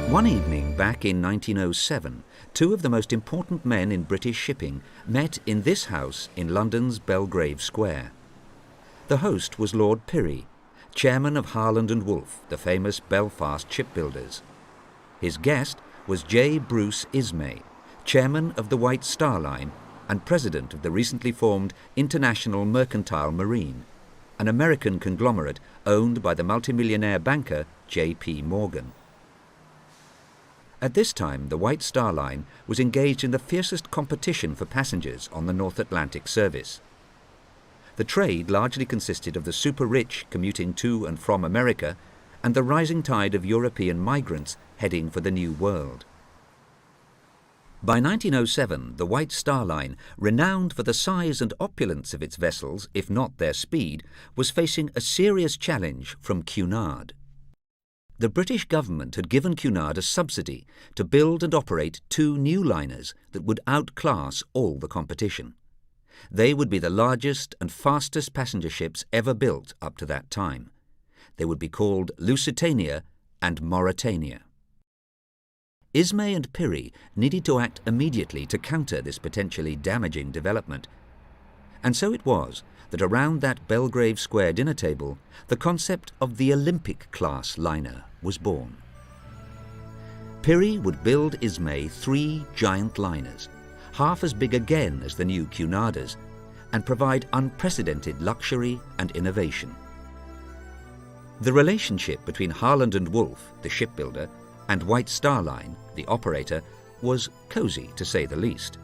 One evening back in 1907, two of the most important men in British shipping met in this house in London's Belgrave Square. The host was Lord Pirrie, chairman of Harland and Wolff, the famous Belfast shipbuilders. His guest was J. Bruce Ismay, chairman of the White Star Line and president of the recently formed International Mercantile Marine, an American conglomerate owned by the multimillionaire banker J.P. Morgan. At this time, the White Star Line was engaged in the fiercest competition for passengers on the North Atlantic service. The trade largely consisted of the super-rich commuting to and from America and the rising tide of European migrants heading for the New World. By 1907, the White Star Line, renowned for the size and opulence of its vessels, if not their speed, was facing a serious challenge from Cunard. The British government had given Cunard a subsidy to build and operate two new liners that would outclass all the competition. They would be the largest and fastest passenger ships ever built up to that time. They would be called Lusitania and Mauretania. Ismay and Pirrie needed to act immediately to counter this potentially damaging development. And so it was that around that Belgrave Square dinner table, the concept of the Olympic-class liner was born. Pirrie would build Ismay 3 giant liners, half as big again as the new Cunarders, and provide unprecedented luxury and innovation. The relationship between Harland and Wolff, the shipbuilder, and White Star Line, the operator, was cosy to say the least.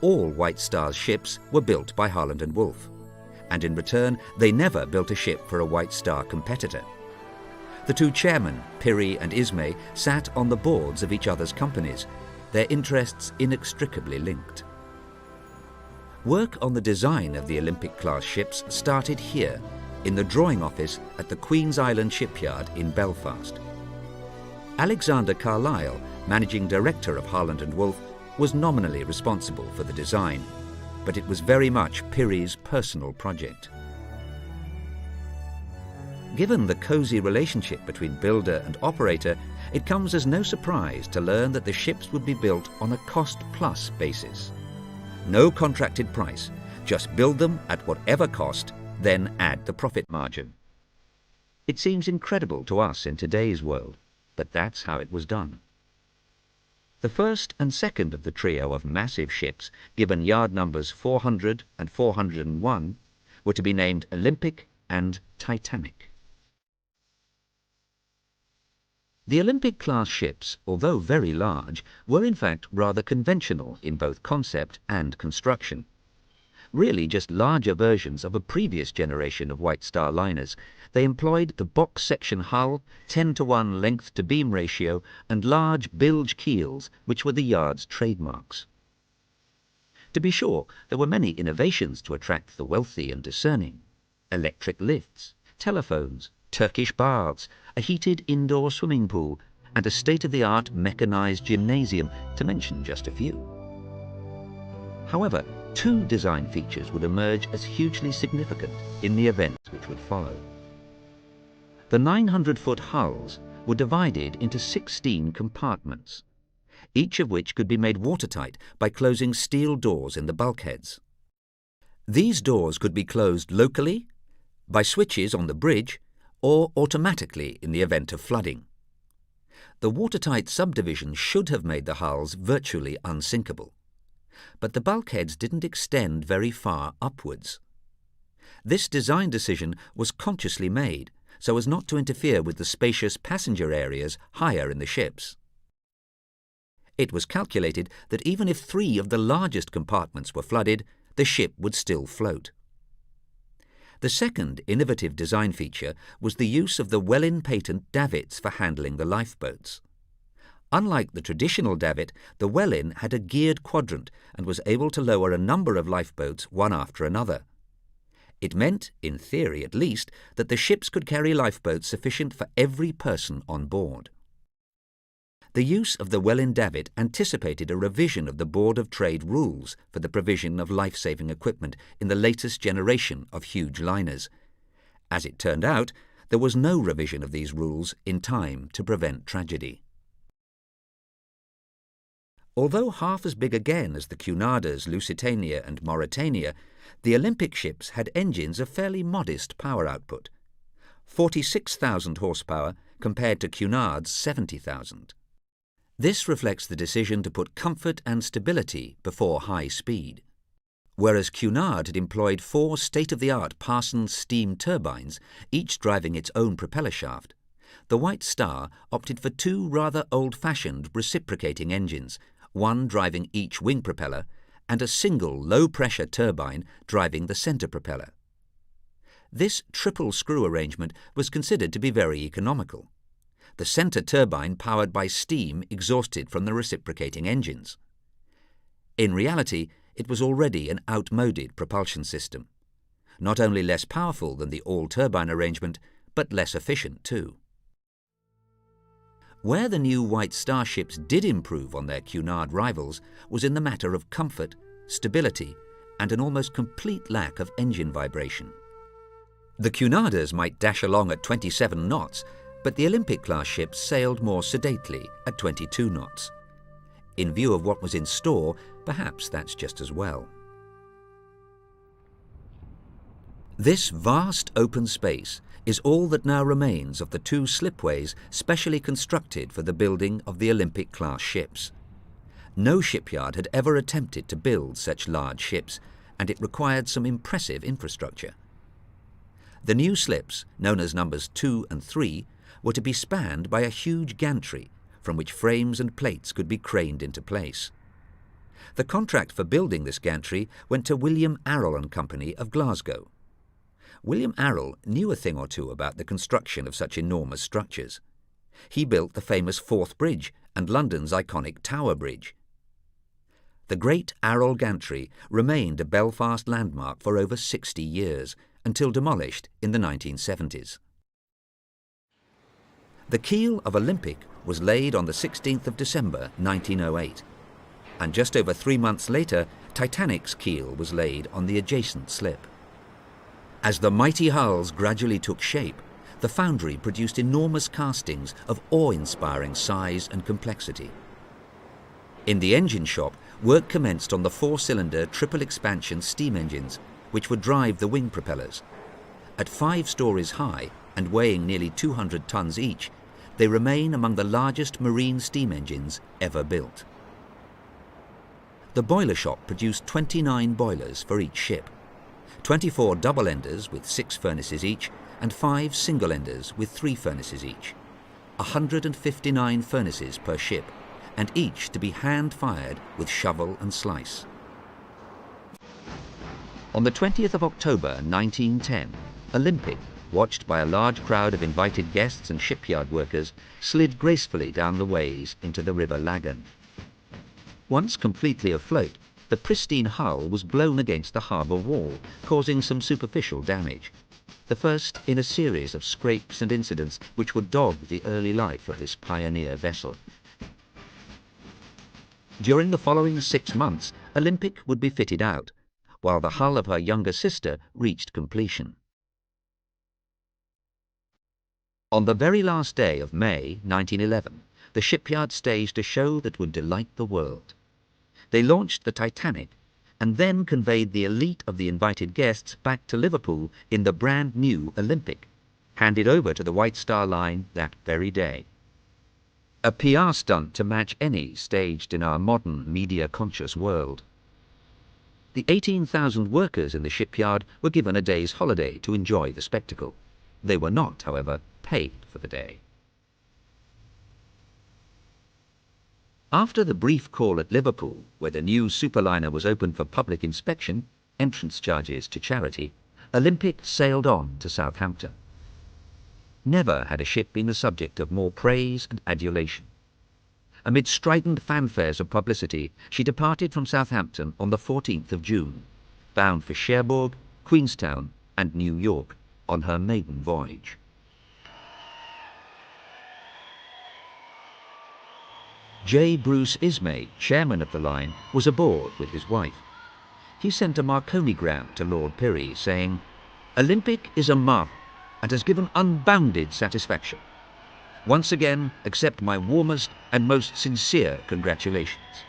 All White Star's ships were built by Harland and Wolff, and in return they never built a ship for a White Star competitor. The two chairmen, Pirrie and Ismay, sat on the boards of each other's companies, their interests inextricably linked. Work on the design of the Olympic-class ships started here, in the drawing office at the Queen's Island shipyard in Belfast. Alexander Carlyle, managing director of Harland and Wolff, was nominally responsible for the design, but it was very much Pirrie's personal project. Given the cosy relationship between builder and operator, it comes as no surprise to learn that the ships would be built on a cost-plus basis. No contracted price, just build them at whatever cost, then add the profit margin. It seems incredible to us in today's world, but that's how it was done. The first and second of the trio of massive ships, given yard numbers 400 and 401, were to be named Olympic and Titanic. The Olympic-class ships, although very large, were in fact rather conventional in both concept and construction. Really just larger versions of a previous generation of White Star liners. They employed the box-section hull, 10-to-1 length-to-beam ratio, and large bilge keels, which were the yard's trademarks. To be sure, there were many innovations to attract the wealthy and discerning. Electric lifts, telephones, Turkish baths, a heated indoor swimming pool, and a state-of-the-art mechanized gymnasium, to mention just a few. However, two design features would emerge as hugely significant in the events which would follow. The 900-foot hulls were divided into 16 compartments, each of which could be made watertight by closing steel doors in the bulkheads. These doors could be closed locally, by switches on the bridge, or automatically in the event of flooding. The watertight subdivision should have made the hulls virtually unsinkable. But the bulkheads didn't extend very far upwards. This design decision was consciously made so as not to interfere with the spacious passenger areas higher in the ships. It was calculated that even if 3 of the largest compartments were flooded, the ship would still float. The second innovative design feature was the use of the Welin-patent davits for handling the lifeboats. Unlike the traditional davit, the Welin had a geared quadrant and was able to lower a number of lifeboats one after another. It meant, in theory at least, that the ships could carry lifeboats sufficient for every person on board. The use of the Welin davit anticipated a revision of the Board of Trade rules for the provision of life-saving equipment in the latest generation of huge liners. As it turned out, there was no revision of these rules in time to prevent tragedy. Although half as big again as the Cunardas, Lusitania and Mauretania, the Olympic ships had engines of fairly modest power output, 46,000 horsepower compared to Cunard's 70,000. This reflects the decision to put comfort and stability before high speed. Whereas Cunard had employed 4 state-of-the-art Parsons steam turbines, each driving its own propeller shaft, the White Star opted for 2 rather old-fashioned reciprocating engines, one driving each wing propeller and a single low-pressure turbine driving the center propeller. This triple screw arrangement was considered to be very economical. The center turbine powered by steam exhausted from the reciprocating engines. In reality, it was already an outmoded propulsion system, not only less powerful than the all-turbine arrangement, but less efficient too. Where the new White Star ships did improve on their Cunard rivals was in the matter of comfort, stability, and an almost complete lack of engine vibration. The Cunardas might dash along at 27 knots, but the Olympic-class ships sailed more sedately at 22 knots. In view of what was in store, perhaps that's just as well. This vast open space is all that now remains of the 2 slipways specially constructed for the building of the Olympic-class ships. No shipyard had ever attempted to build such large ships, and it required some impressive infrastructure. The new slips, known as numbers 2 and 3, were to be spanned by a huge gantry from which frames and plates could be craned into place. The contract for building this gantry went to William Arrol and Company of Glasgow. William Arrol knew a thing or two about the construction of such enormous structures. He built the famous Forth Bridge and London's iconic Tower Bridge. The great Arrol gantry remained a Belfast landmark for over 60 years, until demolished in the 1970s. The keel of Olympic was laid on the 16th of December 1908, and just over 3 months later, Titanic's keel was laid on the adjacent slip. As the mighty hulls gradually took shape, the foundry produced enormous castings of awe-inspiring size and complexity. In the engine shop, work commenced on the 4-cylinder triple-expansion steam engines, which would drive the wing propellers. At 5 stories high and weighing nearly 200 tons each, they remain among the largest marine steam engines ever built. The boiler shop produced 29 boilers for each ship, 24 double-enders with 6 furnaces each, and 5 single-enders with 3 furnaces each. 159 furnaces per ship, and each to be hand-fired with shovel and slice. On the 20th of October 1910, Olympic, watched by a large crowd of invited guests and shipyard workers, slid gracefully down the ways into the River Lagan. Once completely afloat, the pristine hull was blown against the harbour wall, causing some superficial damage, the first in a series of scrapes and incidents which would dog the early life of this pioneer vessel. During the following 6 months, Olympic would be fitted out, while the hull of her younger sister reached completion. On the very last day of May 1911, the shipyard staged a show that would delight the world. They launched the Titanic and then conveyed the elite of the invited guests back to Liverpool in the brand new Olympic, handed over to the White Star Line that very day. A PR stunt to match any staged in our modern media-conscious world. The 18,000 workers in the shipyard were given a day's holiday to enjoy the spectacle. They were not, however, paid for the day. After the brief call at Liverpool, where the new superliner was opened for public inspection, entrance charges to charity, Olympic sailed on to Southampton. Never had a ship been the subject of more praise and adulation. Amid strident fanfares of publicity, she departed from Southampton on the 14th of June, bound for Cherbourg, Queenstown, and New York on her maiden voyage. J. Bruce Ismay, chairman of the line, was aboard with his wife. He sent a Marconigram to Lord Pirrie saying, "Olympic is a marvel and has given unbounded satisfaction. Once again, accept my warmest and most sincere congratulations."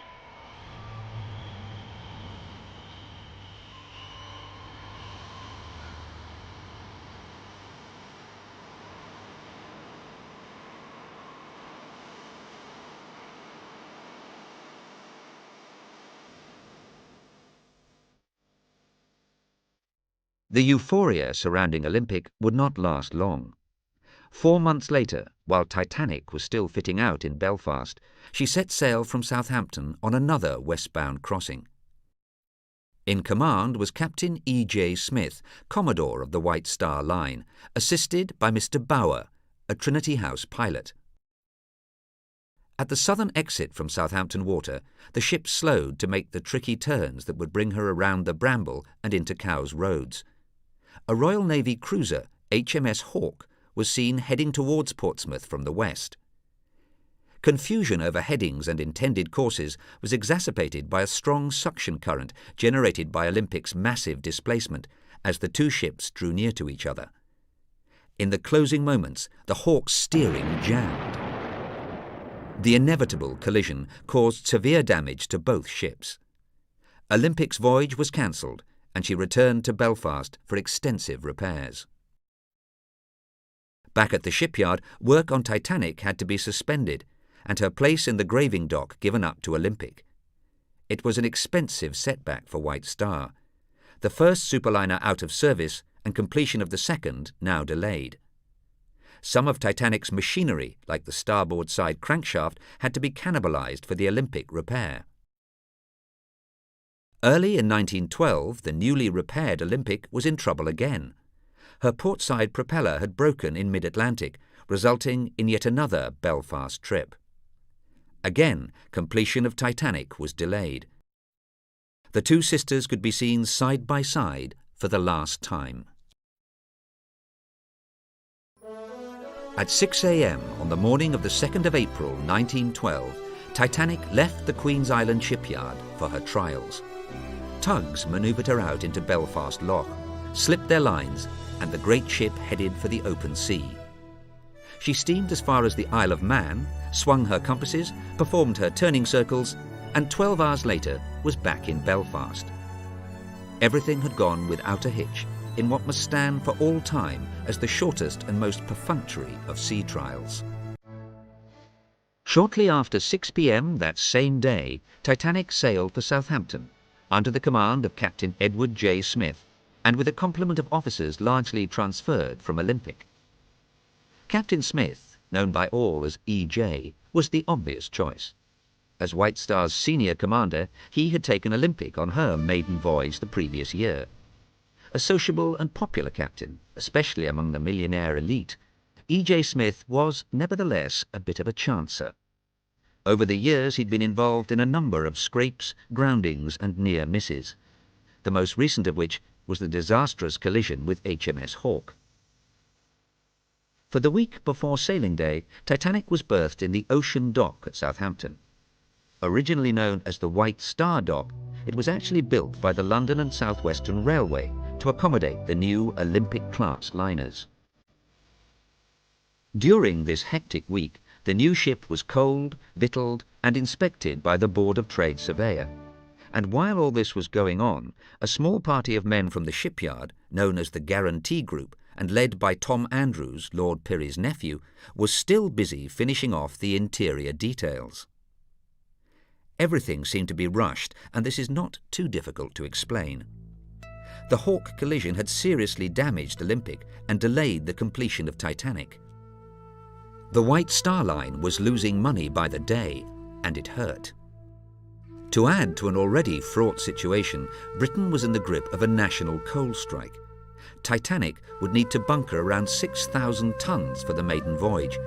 The euphoria surrounding Olympic would not last long. 4 months later, while Titanic was still fitting out in Belfast, she set sail from Southampton on another westbound crossing. In command was Captain E.J. Smith, Commodore of the White Star Line, assisted by Mr. Bower, a Trinity House pilot. At the southern exit from Southampton Water, the ship slowed to make the tricky turns that would bring her around the Bramble and into Cowes Roads. A Royal Navy cruiser, HMS Hawke, was seen heading towards Portsmouth from the west. Confusion over headings and intended courses was exacerbated by a strong suction current generated by Olympic's massive displacement as the two ships drew near to each other. In the closing moments, the Hawke's steering jammed. The inevitable collision caused severe damage to both ships. Olympic's voyage was cancelled, and she returned to Belfast for extensive repairs. Back at the shipyard, work on Titanic had to be suspended, and her place in the graving dock given up to Olympic. It was an expensive setback for White Star. The first superliner out of service and completion of the second now delayed. Some of Titanic's machinery, like the starboard side crankshaft, had to be cannibalized for the Olympic repair. Early in 1912, the newly repaired Olympic was in trouble again. Her portside propeller had broken in mid-Atlantic, resulting in yet another Belfast trip. Again, completion of Titanic was delayed. The two sisters could be seen side by side for the last time. At 6 a.m. on the morning of the 2nd of April 1912, Titanic left the Queen's Island shipyard for her trials. Tugs manoeuvred her out into Belfast Lough, slipped their lines, and the great ship headed for the open sea. She steamed as far as the Isle of Man, swung her compasses, performed her turning circles, and 12 hours later was back in Belfast. Everything had gone without a hitch in what must stand for all time as the shortest and most perfunctory of sea trials. Shortly after 6 p.m. that same day, Titanic sailed for Southampton, under the command of Captain Edward J. Smith, and with a complement of officers largely transferred from Olympic. Captain Smith, known by all as E.J., was the obvious choice. As White Star's senior commander, he had taken Olympic on her maiden voyage the previous year. A sociable and popular captain, especially among the millionaire elite, E.J. Smith was, nevertheless, a bit of a chancer. Over the years he'd been involved in a number of scrapes, groundings and near misses, the most recent of which was the disastrous collision with HMS Hawke. For the week before sailing day, Titanic was berthed in the Ocean Dock at Southampton. Originally known as the White Star Dock, it was actually built by the London and South Western Railway to accommodate the new Olympic-class liners. During this hectic week, the new ship was coaled, victualled and inspected by the Board of Trade Surveyor. And while all this was going on, a small party of men from the shipyard, known as the Guarantee Group, and led by Tom Andrews, Lord Pirrie's nephew, was still busy finishing off the interior details. Everything seemed to be rushed, and this is not too difficult to explain. The Hawke collision had seriously damaged Olympic and delayed the completion of Titanic. The White Star Line was losing money by the day, and it hurt. To add to an already fraught situation, Britain was in the grip of a national coal strike. Titanic would need to bunker around 6,000 tons for the maiden voyage,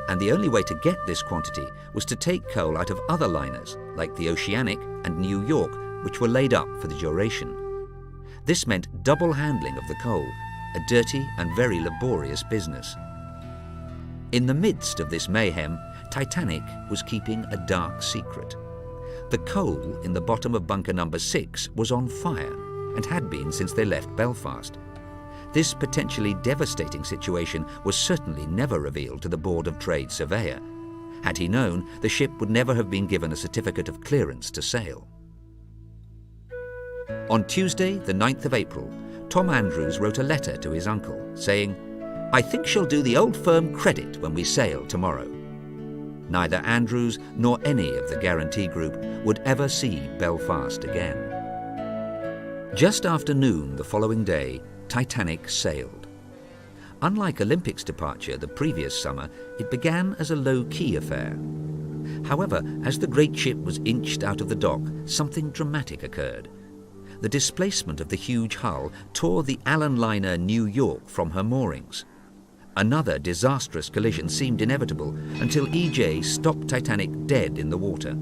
and the only way to get this quantity was to take coal out of other liners, like the Oceanic and New York, which were laid up for the duration. This meant double handling of the coal, a dirty and very laborious business. In the midst of this mayhem, Titanic was keeping a dark secret. The coal in the bottom of bunker number 6 was on fire, and had been since they left Belfast. This potentially devastating situation was certainly never revealed to the Board of Trade Surveyor. Had he known, the ship would never have been given a certificate of clearance to sail. On Tuesday, the 9th of April, Tom Andrews wrote a letter to his uncle, saying, "I think she'll do the old firm credit when we sail tomorrow." Neither Andrews nor any of the Guarantee Group would ever see Belfast again. Just after noon the following day, Titanic sailed. Unlike Olympic's departure the previous summer, it began as a low-key affair. However, as the great ship was inched out of the dock, something dramatic occurred. The displacement of the huge hull tore the Allen liner New York from her moorings. Another disastrous collision seemed inevitable until EJ stopped Titanic dead in the water.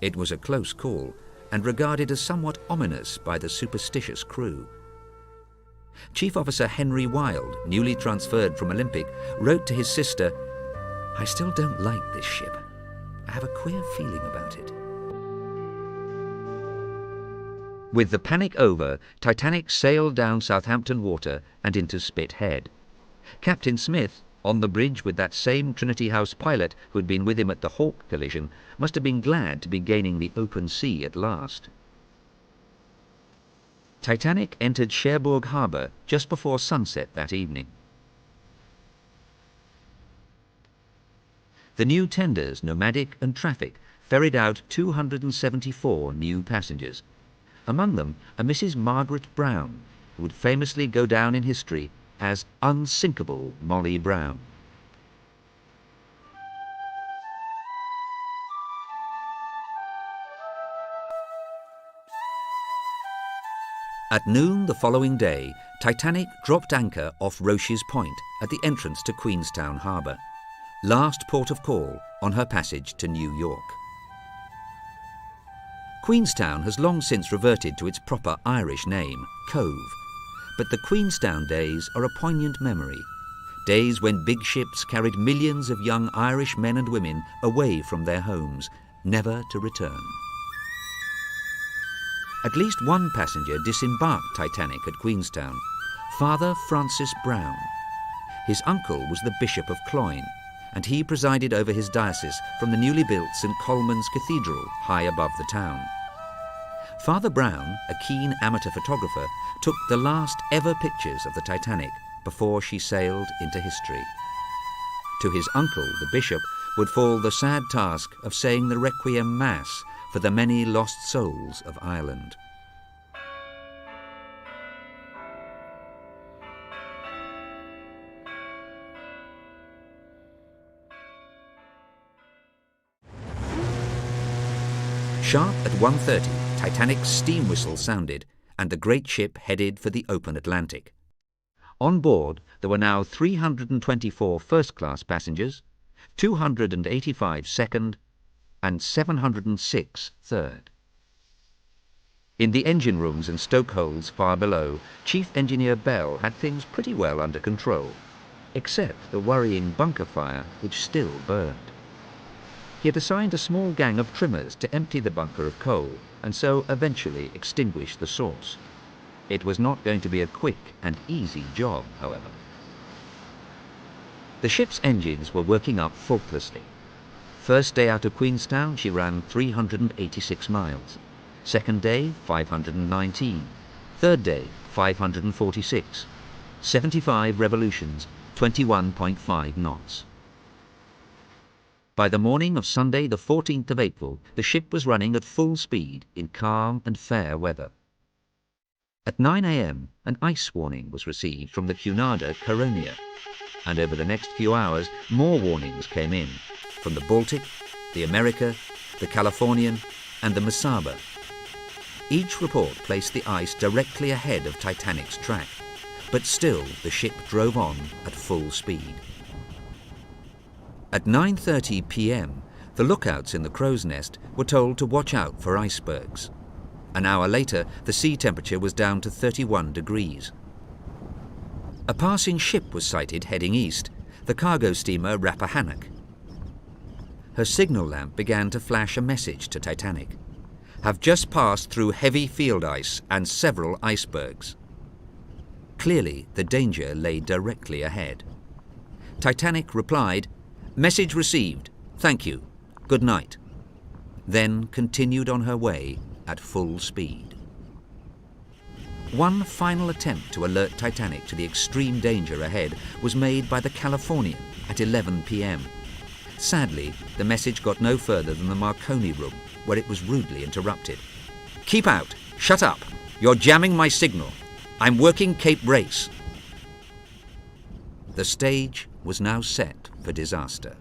It was a close call and regarded as somewhat ominous by the superstitious crew. Chief Officer Henry Wilde, newly transferred from Olympic, wrote to his sister, "I still don't like this ship. I have a queer feeling about it." With the panic over, Titanic sailed down Southampton Water and into Spit Head. Captain Smith, on the bridge with that same Trinity House pilot who had been with him at the Hawke collision, must have been glad to be gaining the open sea at last. Titanic entered Cherbourg Harbour just before sunset that evening. The new tenders, Nomadic and Traffic, ferried out 274 new passengers. Among them a Mrs. Margaret Brown, who would famously go down in history as unsinkable Molly Brown. At noon the following day, Titanic dropped anchor off Roche's Point at the entrance to Queenstown Harbour, last port of call on her passage to New York. Queenstown has long since reverted to its proper Irish name, Cove, but the Queenstown days are a poignant memory, days when big ships carried millions of young Irish men and women away from their homes, never to return. At least one passenger disembarked Titanic at Queenstown, Father Francis Brown. His uncle was the Bishop of Cloyne, and he presided over his diocese from the newly built St. Colman's Cathedral high above the town. Father Brown, a keen amateur photographer, took the last ever pictures of the Titanic before she sailed into history. To his uncle, the bishop, would fall the sad task of saying the Requiem Mass for the many lost souls of Ireland. Sharp at 1:30, Titanic's steam whistle sounded, and the great ship headed for the open Atlantic. On board there were now 324 first-class passengers, 285 second, and 706 third. In the engine rooms and stoke holes far below, Chief Engineer Bell had things pretty well under control, except the worrying bunker fire which still burned. He had assigned a small gang of trimmers to empty the bunker of coal and so eventually extinguish the source. It was not going to be a quick and easy job, however. The ship's engines were working up faultlessly. First day out of Queenstown, she ran 386 miles. Second day, 519. Third day, 546. 75 revolutions, 21.5 knots. By the morning of Sunday, the 14th of April, the ship was running at full speed in calm and fair weather. At 9 a.m., an ice warning was received from the Cunarder Caronia, and over the next few hours, more warnings came in from the Baltic, the America, the Californian, and the Mesaba. Each report placed the ice directly ahead of Titanic's track, but still the ship drove on at full speed. At 9:30 p.m., the lookouts in the crow's nest were told to watch out for icebergs. An hour later, the sea temperature was down to 31 degrees. A passing ship was sighted heading east, the cargo steamer Rappahannock. Her signal lamp began to flash a message to Titanic. "Have just passed through heavy field ice and several icebergs." Clearly, the danger lay directly ahead. Titanic replied, "Message received. Thank you. Good night." Then continued on her way at full speed. One final attempt to alert Titanic to the extreme danger ahead was made by the Californian at 11 p.m. Sadly, the message got no further than the Marconi room, where it was rudely interrupted. "Keep out! Shut up! You're jamming my signal. I'm working Cape Race." The stage was now set for disaster.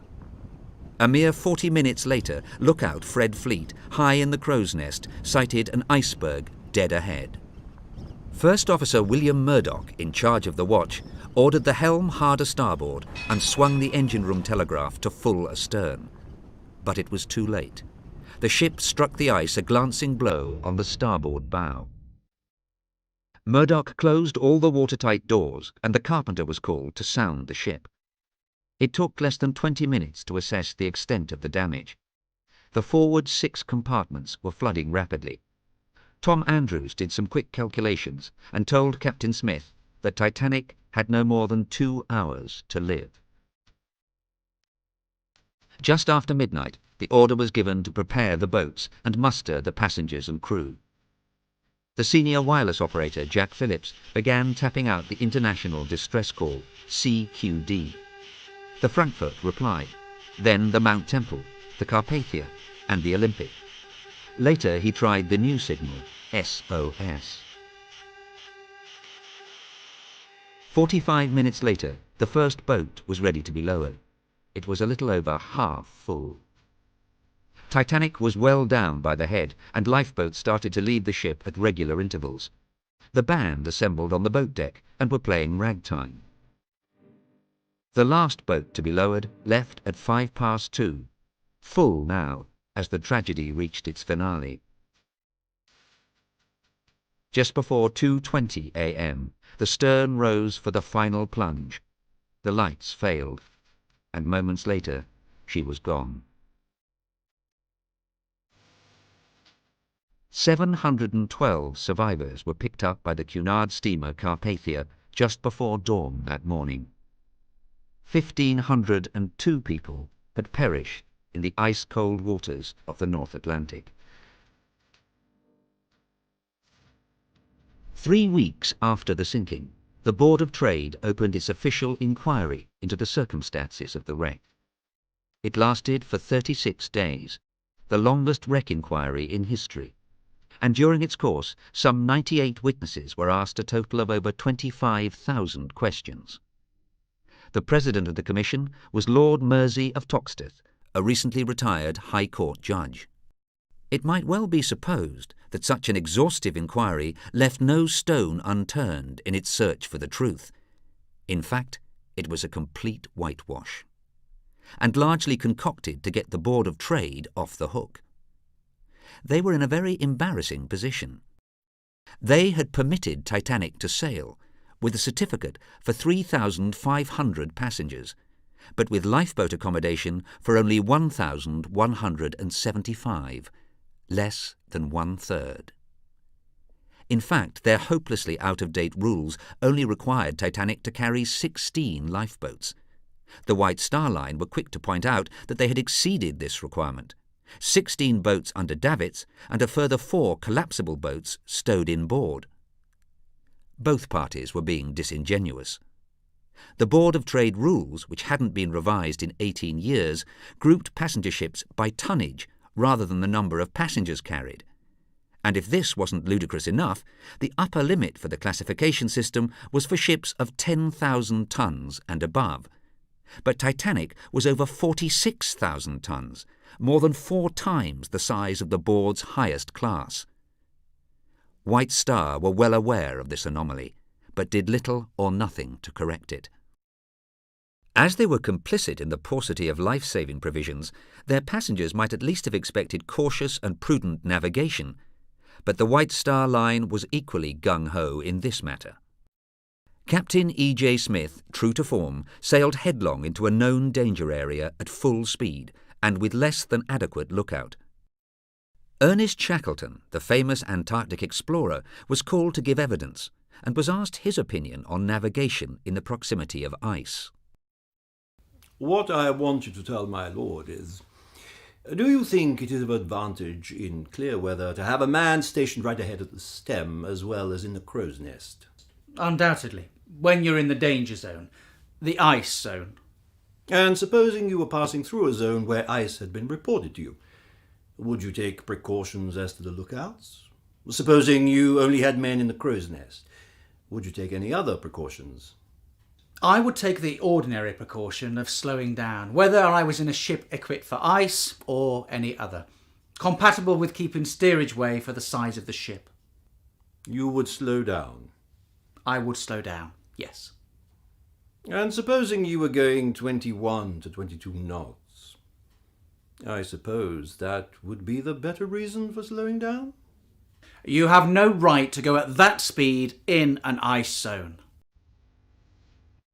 A mere 40 minutes later, lookout Fred Fleet, high in the crow's nest, sighted an iceberg dead ahead. First Officer William Murdoch, in charge of the watch, ordered the helm hard a starboard and swung the engine room telegraph to full astern. But it was too late. The ship struck the ice a glancing blow on the starboard bow. Murdoch closed all the watertight doors, and the carpenter was called to sound the ship. It took less than 20 minutes to assess the extent of the damage. The forward 6 compartments were flooding rapidly. Tom Andrews did some quick calculations and told Captain Smith that Titanic had no more than 2 hours to live. Just after midnight, the order was given to prepare the boats and muster the passengers and crew. The senior wireless operator, Jack Phillips, began tapping out the international distress call, CQD. The Frankfurt replied, then the Mount Temple, the Carpathia, and the Olympic. Later he tried the new signal, SOS. 45 minutes later, the first boat was ready to be lowered. It was a little over half full. Titanic was well down by the head, and lifeboats started to leave the ship at regular intervals. The band assembled on the boat deck and were playing ragtime. The last boat to be lowered left at 2:05, full now, as the tragedy reached its finale. Just before 2:20 a.m., the stern rose for the final plunge. The lights failed, and moments later, she was gone. 712 survivors were picked up by the Cunard steamer Carpathia just before dawn that morning. 1,502 people had perished in the ice-cold waters of the North Atlantic. 3 weeks after the sinking, the Board of Trade opened its official inquiry into the circumstances of the wreck. It lasted for 36 days, the longest wreck inquiry in history, and during its course, some 98 witnesses were asked a total of over 25,000 questions. The president of the commission was Lord Mersey of Toxteth, a recently retired High Court judge. It might well be supposed that such an exhaustive inquiry left no stone unturned in its search for the truth. In fact, it was a complete whitewash, and largely concocted to get the Board of Trade off the hook. They were in a very embarrassing position. They had permitted Titanic to sail, with a certificate for 3,500 passengers, but with lifeboat accommodation for only 1,175, less than 1/3. In fact, their hopelessly out-of-date rules only required Titanic to carry 16 lifeboats. The White Star Line were quick to point out that they had exceeded this requirement. 16 boats under davits and a further 4 collapsible boats stowed inboard. Both parties were being disingenuous. The Board of Trade rules, which hadn't been revised in 18 years, grouped passenger ships by tonnage rather than the number of passengers carried. And if this wasn't ludicrous enough, the upper limit for the classification system was for ships of 10,000 tons and above. But Titanic was over 46,000 tons, more than 4 times the size of the board's highest class. White Star were well aware of this anomaly, but did little or nothing to correct it. As they were complicit in the paucity of life-saving provisions, their passengers might at least have expected cautious and prudent navigation, but the White Star Line was equally gung-ho in this matter. Captain E.J. Smith, true to form, sailed headlong into a known danger area at full speed and with less than adequate lookout. Ernest Shackleton, the famous Antarctic explorer, was called to give evidence and was asked his opinion on navigation in the proximity of ice. What I want you to tell my lord is, do you think it is of advantage in clear weather to have a man stationed right ahead of the stem as well as in the crow's nest? Undoubtedly, when you're in the danger zone, the ice zone. And supposing you were passing through a zone where ice had been reported to you, would you take precautions as to the lookouts? Supposing you only had men in the crow's nest, Would you take any other precautions? I would take the ordinary precaution of slowing down, whether I was in a ship equipped for ice or any other, compatible with keeping steerage way for the size of the ship. You would slow down? I would slow down, yes. And supposing you were going 21 to 22 knots, I suppose that would be the better reason for slowing down? You have no right to go at that speed in an ice zone.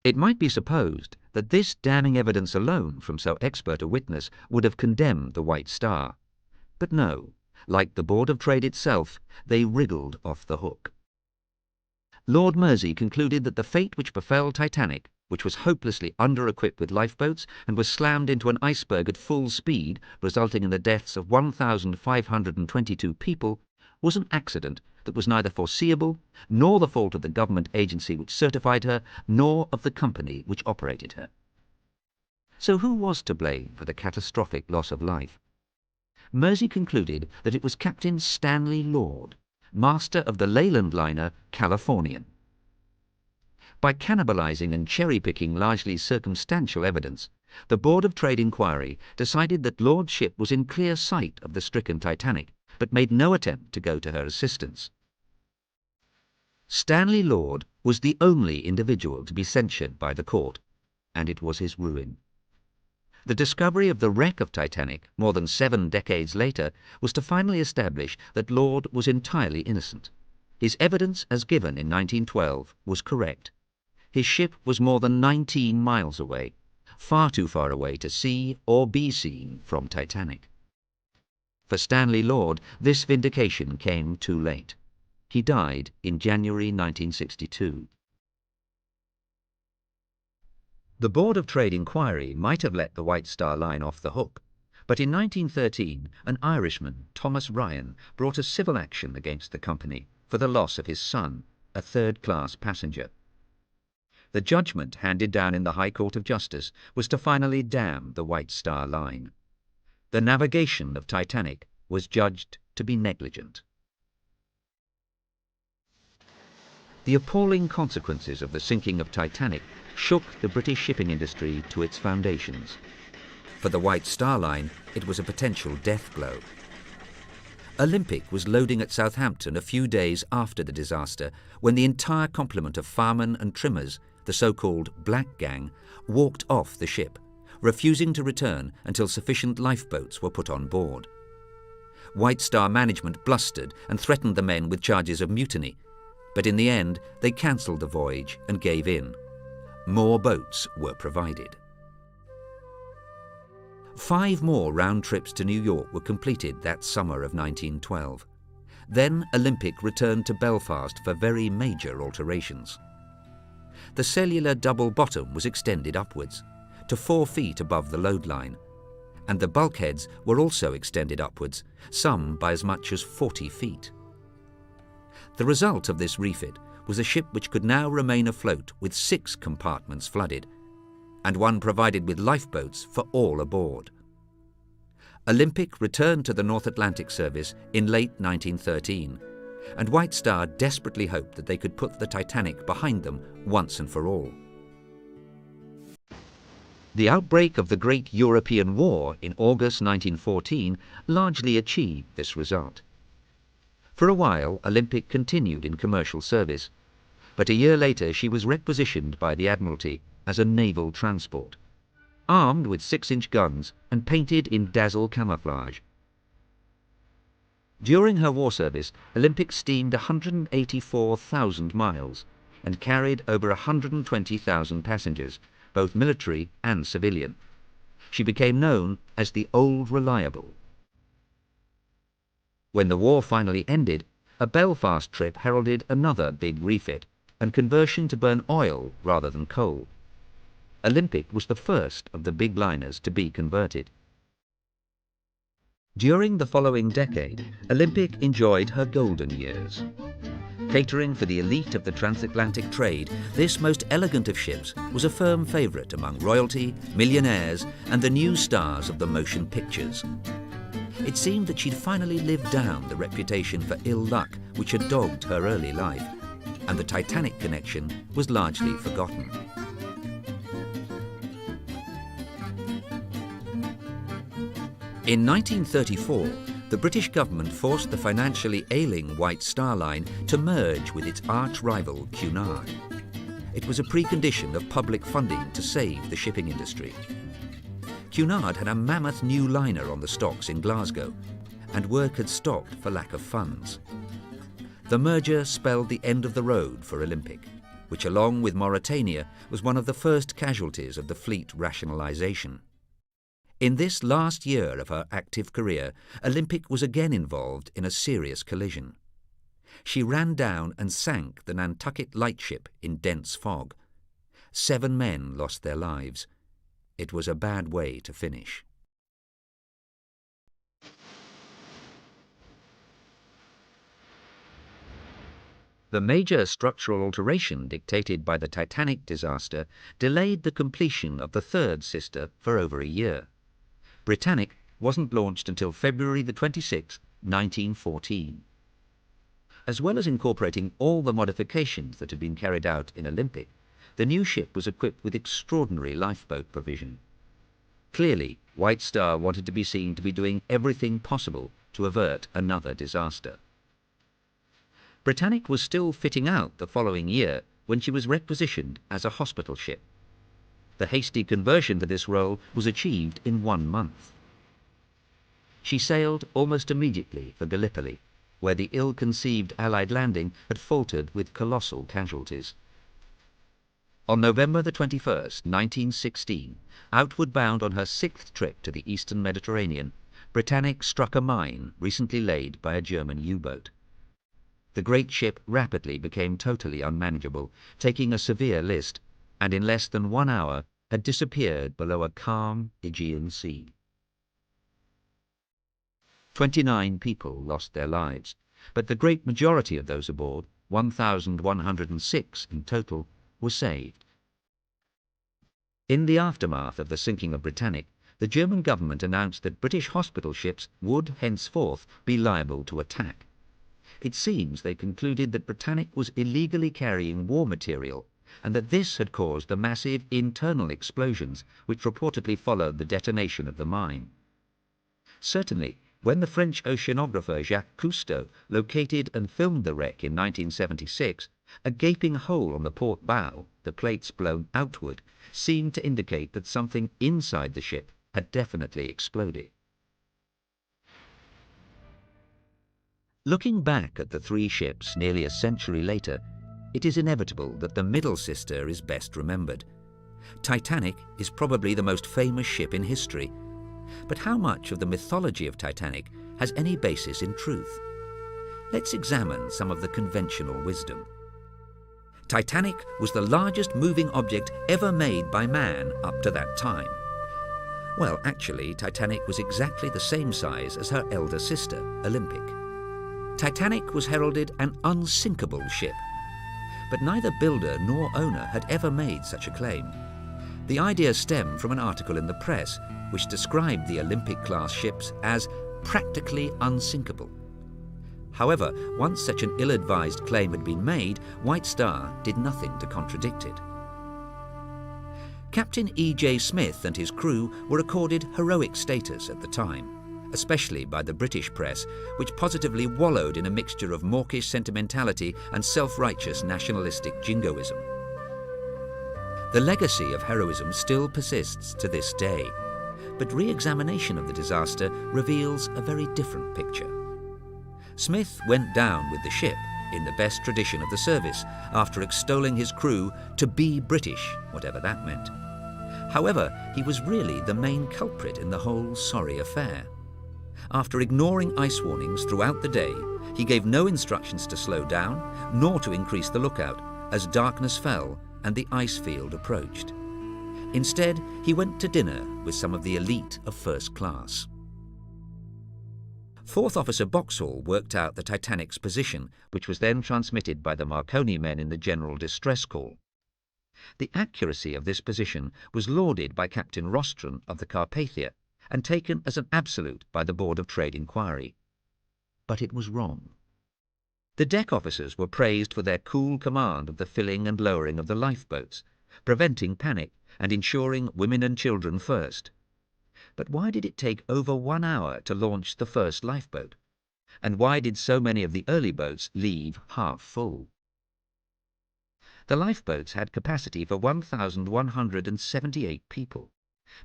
It might be supposed that this damning evidence alone from so expert a witness would have condemned the White Star. But no, like the Board of Trade itself, they wriggled off the hook. Lord Mersey concluded that the fate which befell Titanic, which was hopelessly under-equipped with lifeboats and was slammed into an iceberg at full speed, resulting in the deaths of 1,522 people, was an accident that was neither foreseeable, nor the fault of the government agency which certified her, nor of the company which operated her. So who was to blame for the catastrophic loss of life? Mersey concluded that it was Captain Stanley Lord, master of the Leyland liner Californian. By cannibalizing and cherry-picking largely circumstantial evidence, the Board of Trade inquiry decided that Lord's ship was in clear sight of the stricken Titanic, but made no attempt to go to her assistance. Stanley Lord was the only individual to be censured by the court, and it was his ruin. The discovery of the wreck of Titanic more than 7 decades later was to finally establish that Lord was entirely innocent. His evidence as given in 1912 was correct. His ship was more than 19 miles away, far too far away to see or be seen from Titanic. For Stanley Lord, this vindication came too late. He died in January 1962. The Board of Trade inquiry might have let the White Star Line off the hook, but in 1913 an Irishman, Thomas Ryan, brought a civil action against the company for the loss of his son, a third-class passenger. The judgment handed down in the High Court of Justice was to finally damn the White Star Line. The navigation of Titanic was judged to be negligent. The appalling consequences of the sinking of Titanic shook the British shipping industry to its foundations. For the White Star Line, it was a potential death blow. Olympic was loading at Southampton a few days after the disaster when the entire complement of firemen and trimmers, the so-called Black Gang, walked off the ship, refusing to return until sufficient lifeboats were put on board. White Star management blustered and threatened the men with charges of mutiny, but in the end they cancelled the voyage and gave in. More boats were provided. 5 more round trips to New York were completed that summer of 1912. Then Olympic returned to Belfast for very major alterations. The cellular double bottom was extended upwards to 4 feet above the load line, and the bulkheads were also extended upwards, some by as much as 40 feet. The result of this refit was a ship which could now remain afloat with 6 compartments flooded, and one provided with lifeboats for all aboard. Olympic returned to the North Atlantic service in late 1913, and White Star desperately hoped that they could put the Titanic behind them once and for all. The outbreak of the Great European War in August 1914 largely achieved this result. For a while, Olympic continued in commercial service, but a year later she was requisitioned by the Admiralty as a naval transport, armed with 6-inch guns and painted in dazzle camouflage. During her war service, Olympic steamed 184,000 miles and carried over 120,000 passengers, both military and civilian. She became known as the Old Reliable. When the war finally ended, a Belfast trip heralded another big refit and conversion to burn oil rather than coal. Olympic was the first of the big liners to be converted. During the following decade, Olympic enjoyed her golden years. Catering for the elite of the transatlantic trade, this most elegant of ships was a firm favourite among royalty, millionaires, and the new stars of the motion pictures. It seemed that she'd finally lived down the reputation for ill luck which had dogged her early life. and the Titanic connection was largely forgotten. In 1934, the British government forced the financially ailing White Star Line to merge with its arch-rival Cunard. It was a precondition of public funding to save the shipping industry. Cunard had a mammoth new liner on the stocks in Glasgow, and work had stopped for lack of funds. The merger spelled the end of the road for Olympic, which along with Mauritania was one of the first casualties of the fleet rationalisation. In this last year of her active career, Olympic was again involved in a serious collision. She ran down and sank the Nantucket lightship in dense fog. 7 men lost their lives. It was a bad way to finish. The major structural alteration dictated by the Titanic disaster delayed the completion of the third sister for over a year. Britannic wasn't launched until February the 26th, 1914. As well as incorporating all the modifications that had been carried out in Olympic, the new ship was equipped with extraordinary lifeboat provision. Clearly, White Star wanted to be seen to be doing everything possible to avert another disaster. Britannic was still fitting out the following year when she was requisitioned as a hospital ship. The hasty conversion to this role was achieved in 1 month. She sailed almost immediately for Gallipoli, where the ill-conceived Allied landing had faltered with colossal casualties. On November the 21st, 1916, outward bound on her 6th trip to the eastern Mediterranean, Britannic struck a mine recently laid by a German U-boat. The great ship rapidly became totally unmanageable, taking a severe list, and in less than 1 hour had disappeared below a calm Aegean Sea. 29 people lost their lives, but the great majority of those aboard, 1,106 in total, were saved. In the aftermath of the sinking of Britannic, the German government announced that British hospital ships would henceforth be liable to attack. It seems they concluded that Britannic was illegally carrying war material, and that this had caused the massive internal explosions which reportedly followed the detonation of the mine. Certainly, when the French oceanographer Jacques Cousteau located and filmed the wreck in 1976, a gaping hole on the port bow, the plates blown outward, seemed to indicate that something inside the ship had definitely exploded. Looking back at the 3 ships nearly a century later, it is inevitable that the middle sister is best remembered. Titanic is probably the most famous ship in history. But how much of the mythology of Titanic has any basis in truth? Let's examine some of the conventional wisdom. Titanic was the largest moving object ever made by man up to that time. Well, actually, Titanic was exactly the same size as her elder sister, Olympic. Titanic was heralded an unsinkable ship, but neither builder nor owner had ever made such a claim. The idea stemmed from an article in the press which described the Olympic-class ships as practically unsinkable. However, once such an ill-advised claim had been made, White Star did nothing to contradict it. Captain E.J. Smith and his crew were accorded heroic status at the time, especially by the British press, which positively wallowed in a mixture of mawkish sentimentality and self-righteous nationalistic jingoism. The legacy of heroism still persists to this day, but re-examination of the disaster reveals a very different picture. Smith went down with the ship in the best tradition of the service, after extolling his crew to be British, whatever that meant. However, he was really the main culprit in the whole sorry affair. After ignoring ice warnings throughout the day, he gave no instructions to slow down, nor to increase the lookout, as darkness fell and the ice field approached. Instead, he went to dinner with some of the elite of first class. Fourth Officer Boxhall worked out the Titanic's position, which was then transmitted by the Marconi men in the general distress call. The accuracy of this position was lauded by Captain Rostron of the Carpathia and taken as an absolute by the Board of Trade Inquiry. But it was wrong. The deck officers were praised for their cool command of the filling and lowering of the lifeboats, preventing panic and ensuring women and children first. But why did it take over 1 hour to launch the first lifeboat? And why did so many of the early boats leave half full? The lifeboats had capacity for 1,178 people,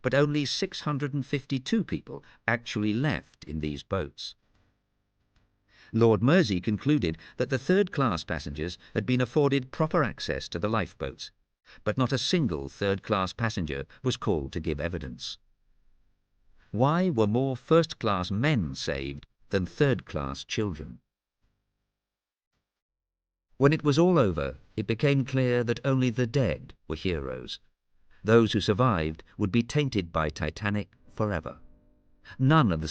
but only 652 people actually left in these boats. Lord Mersey concluded that the third-class passengers had been afforded proper access to the lifeboats, but not a single third-class passenger was called to give evidence. Why were more first-class men saved than third-class children? When it was all over, it became clear that only the dead were heroes. Those who survived would be tainted by Titanic forever. None of the